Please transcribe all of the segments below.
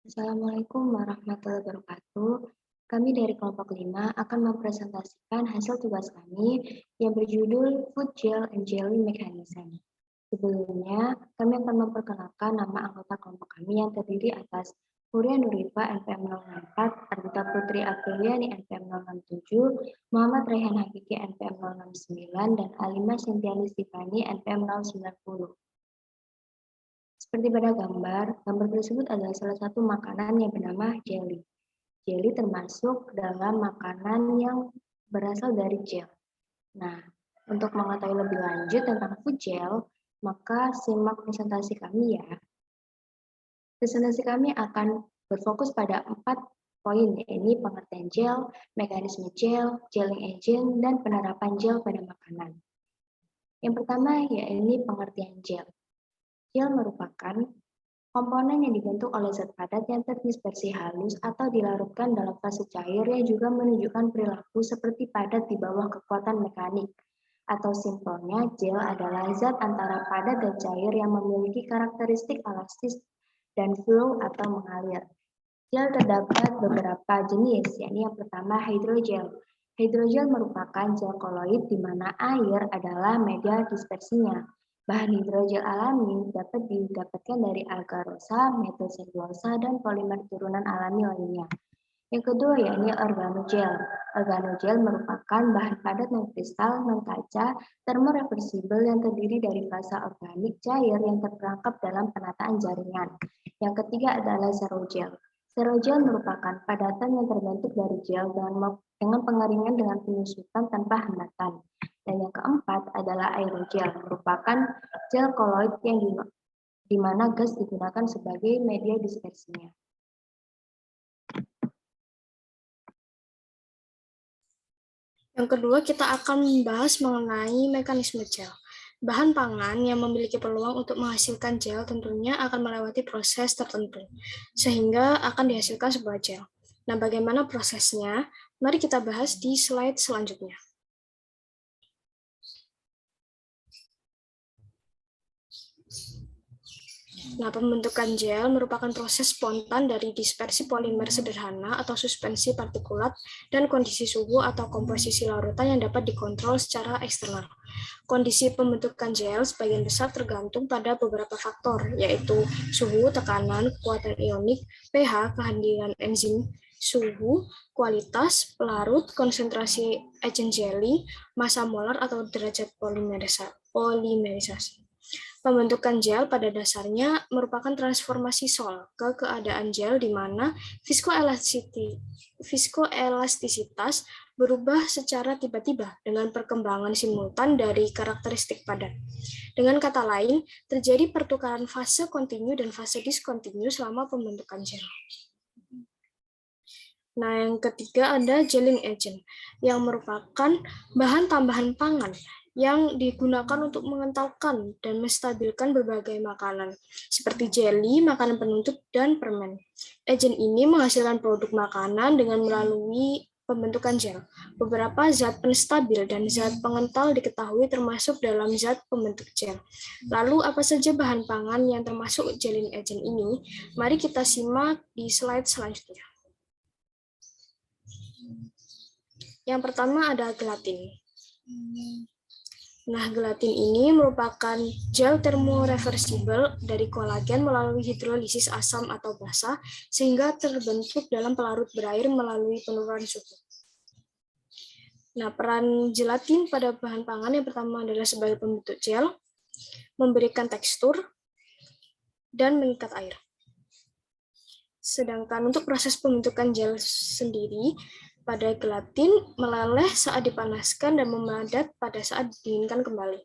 Assalamualaikum warahmatullahi wabarakatuh. Kami dari kelompok 5 akan mempresentasikan hasil tugas kami yang berjudul Food Gel and Jelly Mechanism. Sebelumnya, kami akan memperkenalkan nama anggota kelompok kami yang terdiri atas Huria Nurifa NPM 064, Ardita Putri Apriliani NPM 067, Muhammad Raihan Hakiki NPM 069, dan Alima Sintiani Stifani NPM 090. Seperti pada gambar tersebut adalah salah satu makanan yang bernama jelly. Jelly termasuk dalam makanan yang berasal dari gel. Nah, untuk mengetahui lebih lanjut tentang food gel, maka simak presentasi kami ya. Presentasi kami akan berfokus pada 4 poin, yaitu pengertian gel, mekanisme gel, gelling agent, dan penerapan gel pada makanan. Yang pertama yaitu pengertian gel. Gel merupakan komponen yang dibentuk oleh zat padat yang terdispersi halus atau dilarutkan dalam fase cair yang juga menunjukkan perilaku seperti padat di bawah kekuatan mekanik. Atau simpelnya, gel adalah zat antara padat dan cair yang memiliki karakteristik elastis dan flow atau mengalir. Gel terdapat beberapa jenis, yakni yang pertama hidrogel. Hidrogel merupakan gel koloid di mana air adalah media dispersinya. Bahan hidrogel alami dapat didapatkan dari alga-rosa, metilselulosa, dan polimer turunan alami lainnya. Yang kedua yakni organogel. Organogel merupakan bahan padat non-kristal, non-kaca, termoreversibel yang terdiri dari fasa organik cair yang terperangkap dalam penataan jaringan. Yang ketiga adalah zerogel. Zerogel merupakan padatan yang terbentuk dari gel dengan pengeringan dengan penyusutan tanpa hambatan. Dan yang keempat adalah aerogel, merupakan gel koloid yang di mana gas digunakan sebagai media dispersinya. Yang kedua, kita akan membahas mengenai mekanisme gel. Bahan pangan yang memiliki peluang untuk menghasilkan gel tentunya akan melewati proses tertentu, sehingga akan dihasilkan sebuah gel. Nah, bagaimana prosesnya? Mari kita bahas di slide selanjutnya. Nah, pembentukan gel merupakan proses spontan dari dispersi polimer sederhana atau suspensi partikulat dan kondisi suhu atau komposisi larutan yang dapat dikontrol secara eksternal. Kondisi pembentukan gel sebagian besar tergantung pada beberapa faktor, yaitu suhu, tekanan, kekuatan ionik, pH, kehadiran enzim, suhu, kualitas, pelarut, konsentrasi agent jelly, massa molar atau derajat polimerisasi. Pembentukan gel pada dasarnya merupakan transformasi sol ke keadaan gel di mana viskoelastisitas berubah secara tiba-tiba dengan perkembangan simultan dari karakteristik padat. Dengan kata lain, terjadi pertukaran fase kontinu dan fase diskontinu selama pembentukan gel. Nah, yang ketiga ada gelling agent, yang merupakan bahan tambahan pangan yang digunakan untuk mengentalkan dan menstabilkan berbagai makanan, seperti jelly, makanan penutup, dan permen. Agent ini menghasilkan produk makanan dengan melalui pembentukan gel. Beberapa zat penstabil dan zat pengental diketahui termasuk dalam zat pembentuk gel. Lalu, apa saja bahan pangan yang termasuk gelling agent ini? Mari kita simak di slide selanjutnya. Yang pertama ada gelatin. Nah, gelatin ini merupakan gel termoreversibel dari kolagen melalui hidrolisis asam atau basa sehingga terbentuk dalam pelarut berair melalui penurunan suhu. Nah, peran gelatin pada bahan pangan yang pertama adalah sebagai pembentuk gel, memberikan tekstur, dan mengikat air. Sedangkan untuk proses pembentukan gel sendiri, pada gelatin meleleh saat dipanaskan dan memadat pada saat didinginkan kembali.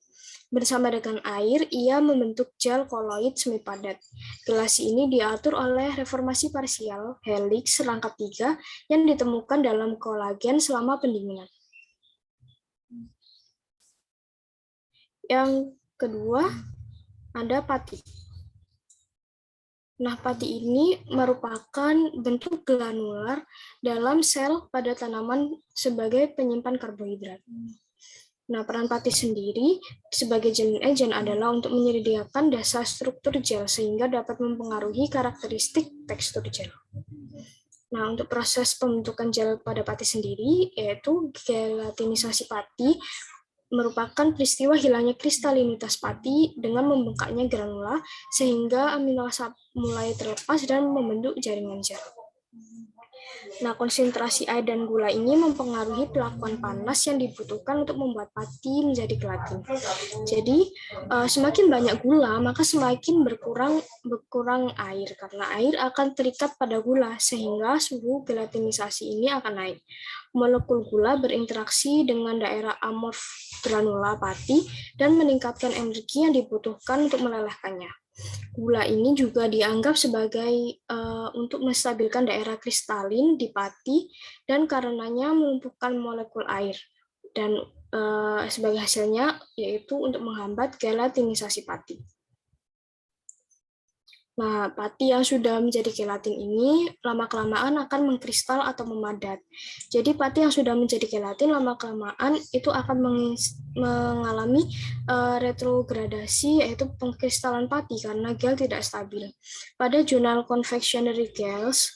Bersama dengan air, ia membentuk gel koloid semi padat. Gelasi ini diatur oleh reformasi parsial helix rangkap 3 yang ditemukan dalam kolagen selama pendinginan. Yang kedua, ada pati. Nah, pati ini merupakan bentuk granular dalam sel pada tanaman sebagai penyimpan karbohidrat. Nah, peran pati sendiri sebagai gelling agent adalah untuk menyediakan dasar struktur gel sehingga dapat mempengaruhi karakteristik tekstur gel. Nah, untuk proses pembentukan gel pada pati sendiri, yaitu gelatinisasi pati, merupakan peristiwa hilangnya kristalinitas pati dengan membengkaknya granula sehingga amino asam mulai terlepas dan membentuk jaringan gel. Nah, konsentrasi air dan gula ini mempengaruhi pelakuan panas yang dibutuhkan untuk membuat pati menjadi gelatin. Jadi, semakin banyak gula, maka semakin berkurang air, karena air akan terikat pada gula, sehingga suhu gelatinisasi ini akan naik. Molekul gula berinteraksi dengan daerah amorf granula pati dan meningkatkan energi yang dibutuhkan untuk melelehkannya. Gula ini juga dianggap sebagai untuk menstabilkan daerah kristalin di pati dan karenanya melumpuhkan molekul air. Dan sebagai hasilnya yaitu untuk menghambat gelatinisasi pati. Nah, pati yang sudah menjadi gelatin ini lama-kelamaan akan mengkristal atau memadat. Jadi pati yang sudah menjadi gelatin lama-kelamaan itu akan mengalami retrogradasi, yaitu pengkristalan pati karena gel tidak stabil. Pada jurnal Confectionery Gels,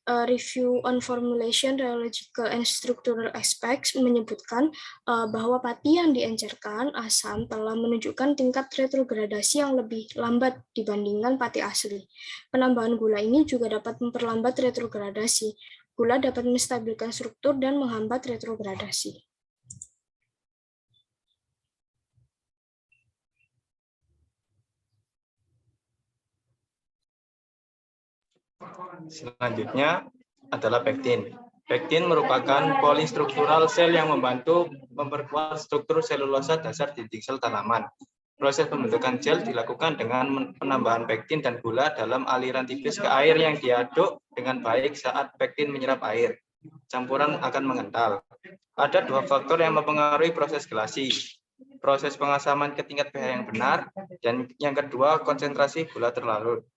Review on Formulation, Rheological and Structural Aspects menyebutkan bahwa pati yang diencerkan asam telah menunjukkan tingkat retrogradasi yang lebih lambat dibandingkan pati asli. Penambahan gula ini juga dapat memperlambat retrogradasi. Gula dapat menstabilkan struktur dan menghambat retrogradasi. Selanjutnya adalah pektin. Pektin merupakan polistruktural sel yang membantu memperkuat struktur selulosa dasar dinding sel tanaman. Proses pembentukan gel dilakukan dengan penambahan pektin dan gula dalam aliran tipis ke air yang diaduk dengan baik. Saat pektin menyerap air, campuran akan mengental. Ada dua faktor yang mempengaruhi proses gelasi. Proses pengasaman ke tingkat pH yang benar, dan yang kedua konsentrasi gula terlarut.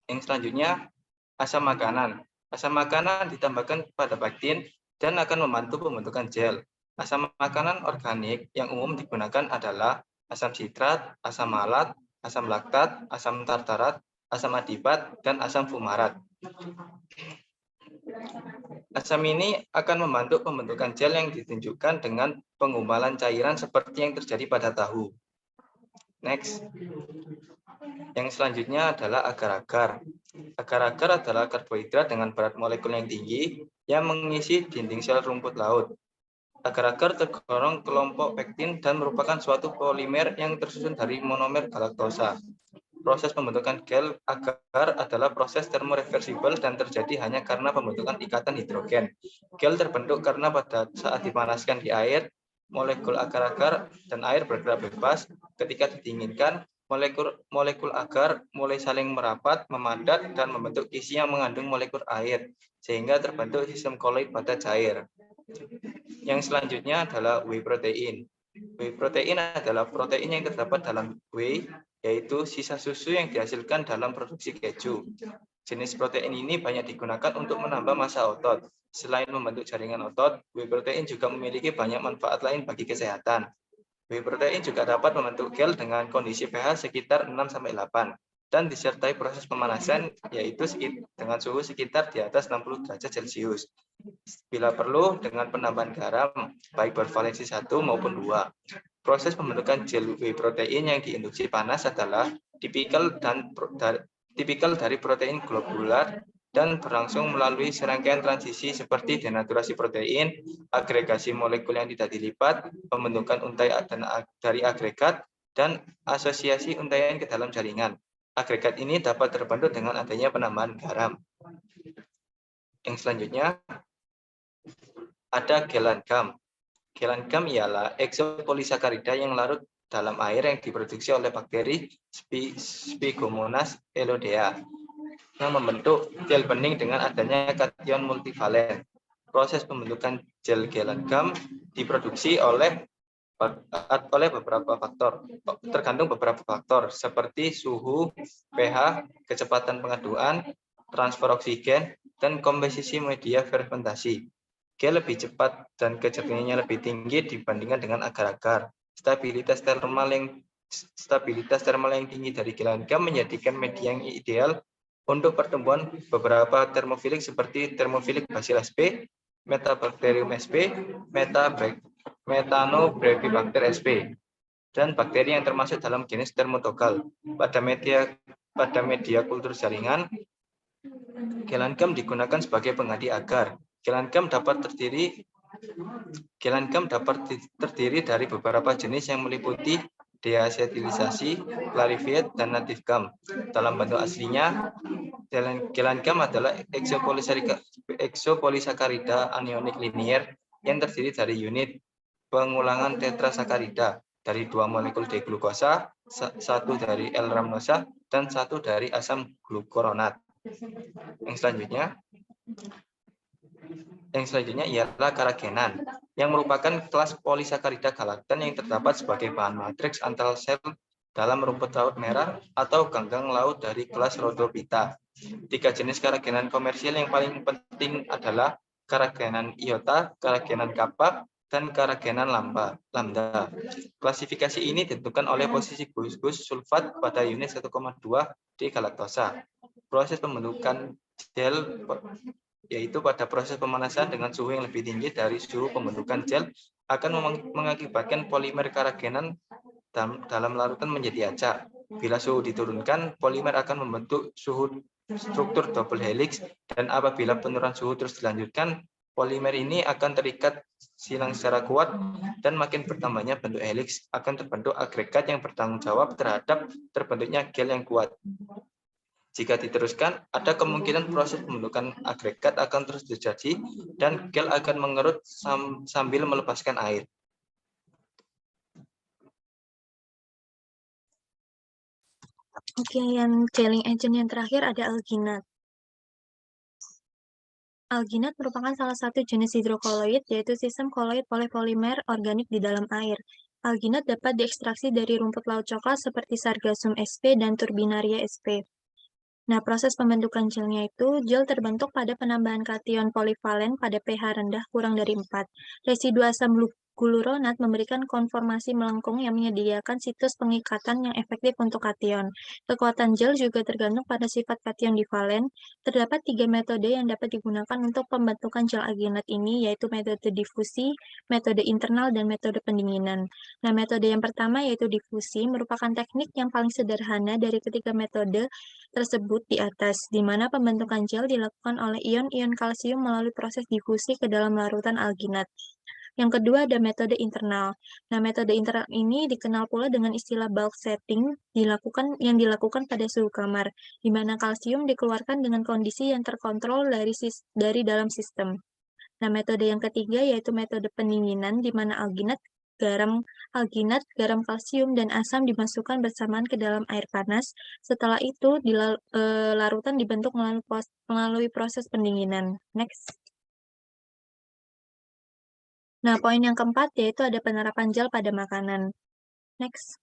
Yang selanjutnya, asam makanan. Asam makanan ditambahkan pada pektin dan akan membantu pembentukan gel. Asam makanan organik yang umum digunakan adalah asam sitrat, asam malat, asam laktat, asam tartarat, asam adipat, dan asam fumarat. Asam ini akan membantu pembentukan gel yang ditunjukkan dengan penggumpalan cairan seperti yang terjadi pada tahu. Next. Yang selanjutnya adalah agar-agar. Agar-agar adalah karbohidrat dengan berat molekul yang tinggi yang mengisi dinding sel rumput laut. Agar-agar tergolong kelompok pektin dan merupakan suatu polimer yang tersusun dari monomer galaktosa. Proses pembentukan gel agar adalah proses termoreversibel dan terjadi hanya karena pembentukan ikatan hidrogen. Gel terbentuk karena pada saat dipanaskan di air, molekul agar-agar dan air bergerak bebas. Ketika didinginkan, molekul agar mulai saling merapat, memadat, dan membentuk isi yang mengandung molekul air, sehingga terbentuk sistem koloid pada cair. Yang selanjutnya adalah whey protein. Whey protein adalah protein yang terdapat dalam whey, yaitu sisa susu yang dihasilkan dalam produksi keju. Jenis protein ini banyak digunakan untuk menambah massa otot. Selain membentuk jaringan otot, whey protein juga memiliki banyak manfaat lain bagi kesehatan. Whey protein juga dapat membentuk gel dengan kondisi pH sekitar 6-8 dan disertai proses pemanasan, yaitu dengan suhu sekitar di atas 60 derajat Celcius. Bila perlu, dengan penambahan garam, baik bervalensi 1 maupun 2. Proses pembentukan gel whey protein yang diinduksi panas adalah tipikal dari protein globular dan berlangsung melalui serangkaian transisi seperti denaturasi protein, agregasi molekul yang tidak dilipat, pembentukan untai dari agregat, dan asosiasi untaian ke dalam jaringan. Agregat ini dapat terbentuk dengan adanya penambahan garam. Yang selanjutnya ada gelangam. Gelangam ialah eksopolisakarida yang larut dalam air yang diproduksi oleh bakteri Spigomonas elodea yang membentuk gel bening dengan adanya kation multivalen. Proses pembentukan gel gelangam diproduksi oleh beberapa faktor, tergantung beberapa faktor seperti suhu, pH, kecepatan pengaduan, transfer oksigen, dan komposisi media fermentasi. gel lebih cepat dan kejernihnya lebih tinggi dibandingkan dengan agar-agar. Stabilitas termal yang tinggi dari gel gam menjadikan media yang ideal untuk pertumbuhan beberapa termofilik seperti termofilik Bacillus sp, Metabacterium sp, Methanobrevibacter sp, dan bakteri yang termasuk dalam jenis Thermotogal. Pada media kultur jaringan, gel gam digunakan sebagai pengganti agar. Gel gam dapat terdiri dari beberapa jenis yang meliputi deasetylisasi, clarified, dan native gum. Dalam bentuk aslinya, gel gam adalah eksopolisakarida anionik linier yang terdiri dari unit pengulangan tetrasakarida dari 2 molekul D-glukosa, 1 dari L-rhamnosa, dan 1 dari asam glukuronat. Yang selanjutnya ialah karagenan, yang merupakan kelas polisakarida galaktan yang terdapat sebagai bahan matriks antar sel dalam rumput laut merah atau ganggang laut dari kelas Rhodophyta. 3 jenis karagenan komersial yang paling penting adalah karagenan iota, karagenan kappa, dan karagenan lambda. Klasifikasi ini ditentukan oleh posisi gus-gus sulfat pada unit 1,2 di galaktosa. Proses pembentukan gel yaitu pada proses pemanasan dengan suhu yang lebih tinggi dari suhu pembentukan gel akan mengakibatkan polimer karagenan dalam larutan menjadi acak. Bila suhu diturunkan, polimer akan membentuk struktur double helix, dan apabila penurunan suhu terus dilanjutkan, polimer ini akan terikat silang secara kuat, dan makin bertambahnya bentuk helix akan terbentuk agregat yang bertanggung jawab terhadap terbentuknya gel yang kuat. Jika diteruskan, ada kemungkinan proses pembentukan agregat akan terus terjadi dan gel akan mengerut sambil melepaskan air. Oke, yang gelling agent yang terakhir ada alginat. Alginat merupakan salah satu jenis hidrokoloid, yaitu sistem koloid polimer organik di dalam air. Alginat dapat diekstraksi dari rumput laut coklat seperti Sargassum sp dan Turbinaria sp. Nah, proses pembentukan gelnya itu, gel terbentuk pada penambahan kation polivalen pada pH rendah kurang dari 4. Residu asam gluronat memberikan konformasi melengkung yang menyediakan situs pengikatan yang efektif untuk kation. Kekuatan gel juga tergantung pada sifat kation divalen. Terdapat 3 metode yang dapat digunakan untuk pembentukan gel alginat ini, yaitu metode difusi, metode internal, dan metode pendinginan. Nah, metode yang pertama yaitu difusi merupakan teknik yang paling sederhana dari ketiga metode tersebut di atas, di mana pembentukan gel dilakukan oleh ion-ion kalsium melalui proses difusi ke dalam larutan alginat. Yang kedua ada metode internal. Nah, metode internal ini dikenal pula dengan istilah bulk setting yang dilakukan pada suhu kamar, di mana kalsium dikeluarkan dengan kondisi yang terkontrol dari dalam sistem. Nah, metode yang ketiga yaitu metode pendinginan, di mana garam, kalsium, dan asam dimasukkan bersamaan ke dalam air panas. Setelah itu, larutan dibentuk melalui proses pendinginan. Next. Nah, poin yang keempat yaitu ada penerapan gel pada makanan. Next.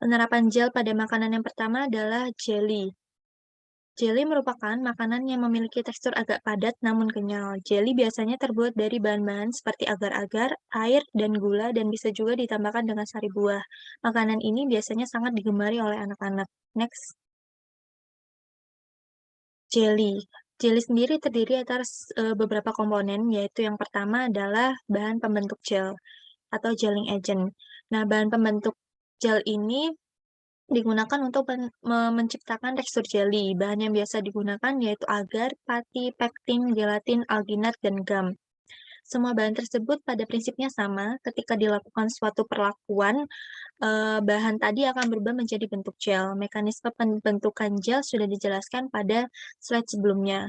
Penerapan gel pada makanan yang pertama adalah jelly. Jelly merupakan makanan yang memiliki tekstur agak padat namun kenyal. Jelly biasanya terbuat dari bahan-bahan seperti agar-agar, air, dan gula, dan bisa juga ditambahkan dengan sari buah. Makanan ini biasanya sangat digemari oleh anak-anak. Next. Jelly. Jelly sendiri terdiri atas beberapa komponen, yaitu yang pertama adalah bahan pembentuk gel atau gelling agent. Nah, bahan pembentuk gel ini digunakan untuk menciptakan tekstur jelly. Bahan yang biasa digunakan yaitu agar, pati, pektin, gelatin, alginat, dan gum. Semua bahan tersebut pada prinsipnya sama. Ketika dilakukan suatu perlakuan, bahan tadi akan berubah menjadi bentuk gel. Mekanisme pembentukan gel sudah dijelaskan pada slide sebelumnya.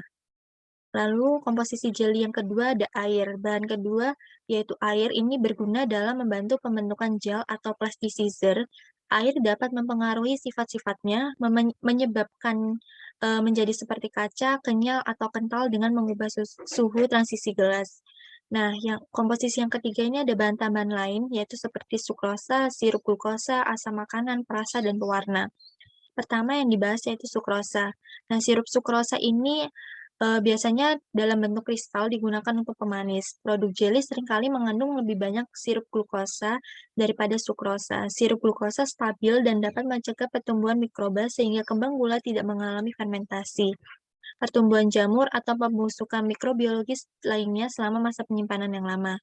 Lalu komposisi jelly yang kedua ada air. Bahan kedua yaitu air ini berguna dalam membantu pembentukan gel atau plasticizer. Air dapat mempengaruhi sifat-sifatnya, menyebabkan menjadi seperti kaca, kenyal, atau kental dengan mengubah suhu transisi gelas. Nah, komposisi yang ketiga ini ada bahan tambahan lain, yaitu seperti sukrosa, sirup glukosa, asam makanan, perasa, dan pewarna. Pertama yang dibahas yaitu sukrosa. Nah, sirup sukrosa ini biasanya dalam bentuk kristal digunakan untuk pemanis. Produk jelly seringkali mengandung lebih banyak sirup glukosa daripada sukrosa. Sirup glukosa stabil dan dapat mencegah pertumbuhan mikroba sehingga kembang gula tidak mengalami fermentasi, pertumbuhan jamur, atau pembusukan mikrobiologis lainnya selama masa penyimpanan yang lama.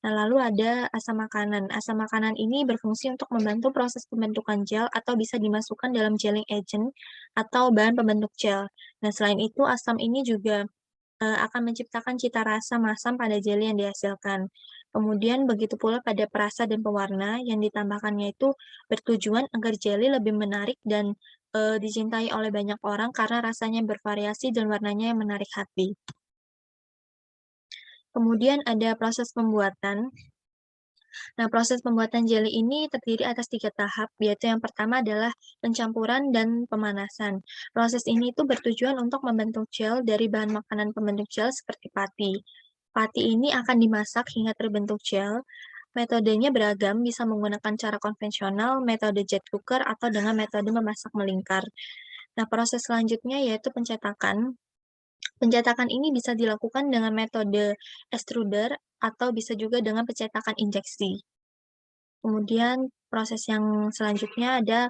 Nah, lalu ada asam makanan. Asam makanan ini berfungsi untuk membantu proses pembentukan gel atau bisa dimasukkan dalam gelling agent atau bahan pembentuk gel. Nah, selain itu, asam ini juga akan menciptakan cita rasa masam pada jelly yang dihasilkan. Kemudian begitu pula pada perasa dan pewarna yang ditambahkannya itu bertujuan agar jelly lebih menarik dan dicintai oleh banyak orang karena rasanya bervariasi dan warnanya yang menarik hati. Kemudian ada proses pembuatan. Nah, proses pembuatan jelly ini terdiri atas 3 tahap, yaitu yang pertama adalah pencampuran dan pemanasan. Proses ini itu bertujuan untuk membentuk gel dari bahan makanan pembentuk gel seperti pati. Pati ini akan dimasak hingga terbentuk gel. Metodenya beragam, bisa menggunakan cara konvensional, metode jet cooker, atau dengan metode memasak melingkar. Nah, proses selanjutnya yaitu pencetakan. Pencetakan ini bisa dilakukan dengan metode extruder atau bisa juga dengan pencetakan injeksi. Kemudian proses yang selanjutnya ada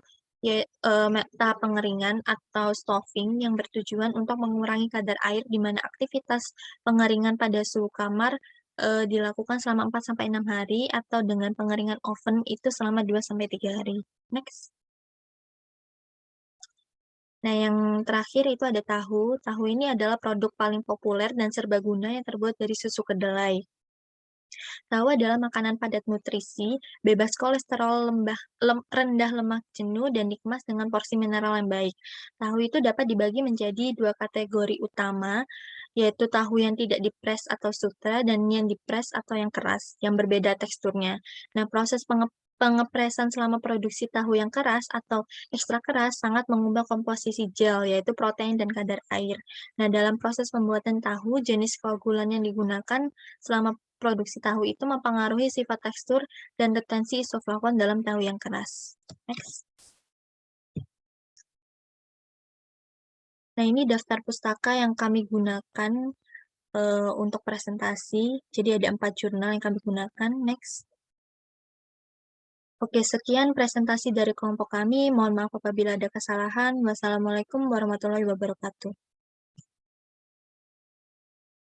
tahap pengeringan atau stoffing yang bertujuan untuk mengurangi kadar air di mana aktivitas pengeringan pada suhu kamar dilakukan selama 4-6 hari atau dengan pengeringan oven itu selama 2-3 hari. Next. Nah, yang terakhir itu ada tahu. Tahu ini adalah produk paling populer dan serbaguna yang terbuat dari susu kedelai. Tahu adalah makanan padat nutrisi, bebas kolesterol, rendah lemak jenuh, dan dikemas dengan porsi mineral yang baik. Tahu itu dapat dibagi menjadi 2 kategori utama, yaitu tahu yang tidak dipres atau sutra, dan yang dipres atau yang keras, yang berbeda teksturnya. Nah, proses pengepresan selama produksi tahu yang keras atau ekstra keras sangat mengubah komposisi gel, yaitu protein dan kadar air. Nah, dalam proses pembuatan tahu, jenis koagulan yang digunakan selama produksi tahu itu mempengaruhi sifat tekstur dan retensi isoflavon dalam tahu yang keras. Next. Nah, ini daftar pustaka yang kami gunakan untuk presentasi. Jadi ada 4 jurnal yang kami gunakan. Next. Oke, sekian presentasi dari kelompok kami. Mohon maaf apabila ada kesalahan. Wassalamualaikum warahmatullahi wabarakatuh.